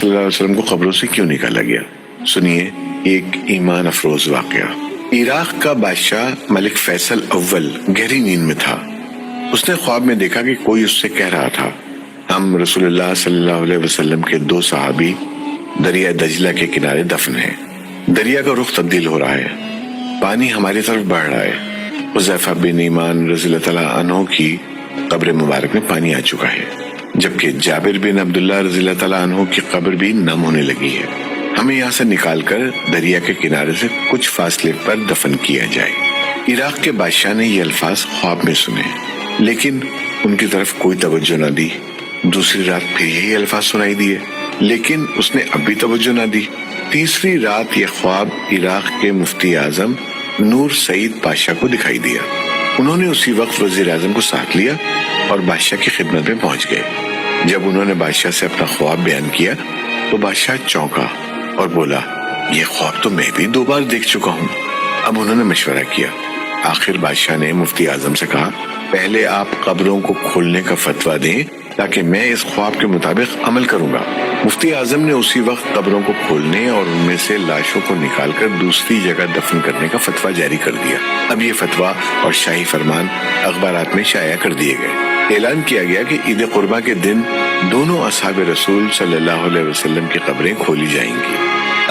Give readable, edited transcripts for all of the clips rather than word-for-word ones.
صلی اللہ علیہ وسلم کو قبروں سے کیوں نکالا گیا؟ سنیے ایک ایمان افروز واقعہ۔ عراق کا بادشاہ ملک فیصل اول گہری نیند میں تھا۔ اس نے خواب میں دیکھا کہ کوئی اس سے کہہ رہا تھا، ہم رسول اللہ صلی اللہ علیہ وسلم کے 2 صحابی دریا دجلہ کے کنارے دفن ہیں۔ دریا کا رخ تبدیل ہو رہا ہے، پانی ہماری طرف بڑھ رہا ہے۔ حذیفہ بن یمان رضی اللہ تعالیٰ عنہ کی قبر مبارک میں پانی آ چکا ہے، جبکہ جابر بن عبداللہ رضی اللہ تعالیٰ عنہ کی قبر بھی نم ہونے لگی ہے۔ ہمیں یہاں سے نکال کر دریا کے کنارے سے کچھ فاصلے پر دفن کیا جائے۔ عراق کے بادشاہ نے یہ الفاظ خواب میں سنے، لیکن ان کی طرف کوئی توجہ نہ دی۔ دوسری رات پھر یہی الفاظ سنائی دیے، لیکن اس نے اب بھی توجہ نہ دی۔ تیسری رات یہ خواب عراق کے مفتی اعظم نور سعید پاشا کو دکھائی دیا۔ انہوں نے اسی وقت وزیر اعظم کو ساتھ لیا اور بادشاہ کی خدمت میں پہنچ گئے۔ جب انہوں نے بادشاہ سے اپنا خواب بیان کیا تو بادشاہ چونکا اور بولا، یہ خواب تو میں بھی 2 بار دیکھ چکا ہوں۔ اب انہوں نے مشورہ کیا۔ آخر بادشاہ نے مفتی اعظم سے کہا، پہلے آپ قبروں کو کھولنے کا فتویٰ دیں تاکہ میں اس خواب کے مطابق عمل کروں گا۔ مفتی اعظم نے اسی وقت قبروں کو کھولنے اور ان میں سے لاشوں کو نکال کر دوسری جگہ دفن کرنے کا فتویٰ جاری کر دیا۔ اب یہ فتویٰ اور شاہی فرمان اخبارات میں شائع کر دیے گئے۔ اعلان کیا گیا کہ عید قربہ کے دن دونوں اصحاب رسول صلی اللہ علیہ وسلم کی قبریں کھولی جائیں گی۔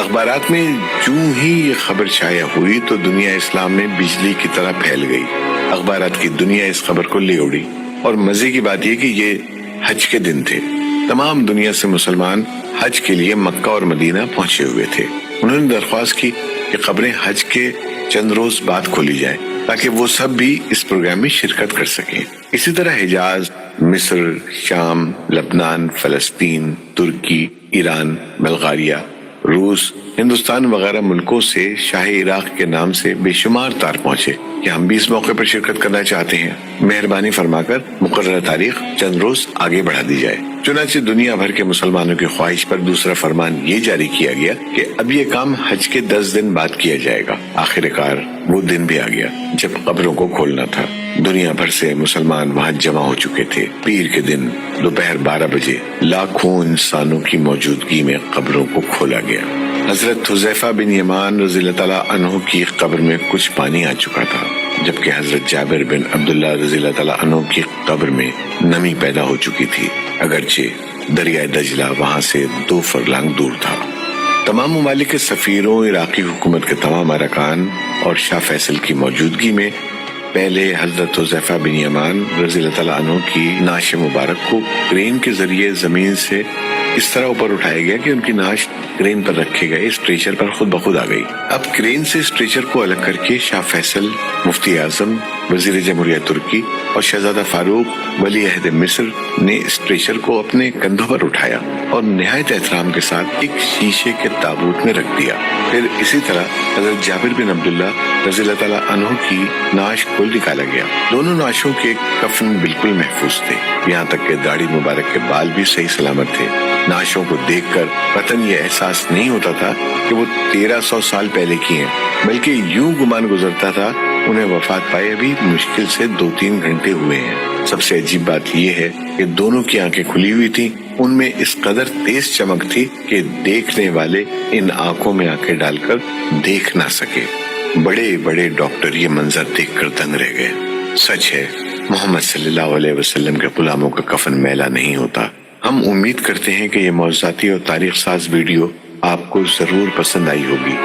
اخبارات میں جوں ہی یہ خبر شائع ہوئی تو دنیا اسلام میں بجلی کی طرح پھیل گئی۔ اخبارات کی دنیا اس خبر کو لے اڑی، اور مزے کی بات یہ کہ یہ حج کے دن تھے۔ تمام دنیا سے مسلمان حج کے لیے مکہ اور مدینہ پہنچے ہوئے تھے۔ انہوں نے درخواست کی کہ قبریں حج کے چند روز بعد کھولی جائیں تاکہ وہ سب بھی اس پروگرام میں شرکت کر سکیں۔ اسی طرح حجاز، مصر، شام، لبنان، فلسطین، ترکی، ایران، بلغاریہ، روس، ہندوستان وغیرہ ملکوں سے شاہ عراق کے نام سے بے شمار تار پہنچے کہ ہم بھی اس موقع پر شرکت کرنا چاہتے ہیں، مہربانی فرما کر مقررہ تاریخ چند روز آگے بڑھا دی جائے۔ چنانچہ دنیا بھر کے مسلمانوں کی خواہش پر دوسرا فرمان یہ جاری کیا گیا کہ اب یہ کام حج کے 10 دن بعد کیا جائے گا۔ آخر کار وہ دن بھی آ گیا جب قبروں کو کھولنا تھا۔ دنیا بھر سے مسلمان وہاں جمع ہو چکے تھے۔ پیر کے دن دوپہر 12 بجے لاکھوں انسانوں کی موجودگی میں قبروں کو کھولا گیا۔ حضرت حذیفہ بن یمان رضی اللہ تعالیٰ عنہ کی قبر میں کچھ پانی آ چکا تھا، جبکہ حضرت جابر بن عبداللہ رضی اللہ تعالیٰ عنہ کی قبر میں نمی پیدا ہو چکی تھی، اگرچہ دریائے دجلہ وہاں سے 2 فرلانگ دور تھا۔ تمام ممالک کے سفیروں، عراقی حکومت کے تمام ارکان اور شاہ فیصل کی موجودگی میں پہلے حضرت حذیفہ بن یمان رضی اللہ تعالیٰ عنہ کی نعش مبارک کو کرین کے ذریعے زمین سے اس طرح اوپر اٹھایا گیا کہ ان کی نعش کرین پر رکھے گئے اسٹریچر پر خود بخود آ گئی۔ اب کرین سے اسٹریچر کو الگ کر کے شاہ فیصل، مفتی اعظم، وزیر جمہوریہ ترکی اور شہزادہ فاروق ولی عہد مصر نے اسٹریچر کو اپنے کندھوں پر اٹھایا اور نہایت احترام کے ساتھ ایک شیشے کے تابوت میں رکھ دیا۔ پھر اسی طرح حضرت جابر بن عبداللہ رضی اللہ تعالیٰ عنہ کی نعش کو نکالا گیا۔ دونوں نعشوں کے کفن بالکل محفوظ تھے، یہاں تک کہ داڑھی مبارک کے بال بھی صحیح سلامت تھے۔ نعشوں کو دیکھ کر قطعاً یہ احساس نہیں ہوتا تھا کہ وہ 1300 سال پہلے کی ہیں، بلکہ یوں گمان گزرتا تھا انہیں وفات پائے ابھی مشکل سے 2-3 گھنٹے ہوئے ہیں۔ سب سے عجیب بات یہ ہے کہ دونوں کی آنکھیں کھلی ہوئی تھیں، ان میں اس قدر تیز چمک تھی کہ دیکھنے والے ان آنکھوں میں آنکھیں ڈال کر دیکھ نہ سکے۔ بڑے بڑے ڈاکٹر یہ منظر دیکھ کر دنگ رہ گئے۔ سچ ہے، محمد صلی اللہ علیہ وسلم کے غلاموں کا کفن میلا نہیں ہوتا۔ ہم امید کرتے ہیں کہ یہ معجزاتی اور تاریخ ساز ویڈیو آپ کو ضرور پسند آئی ہوگی۔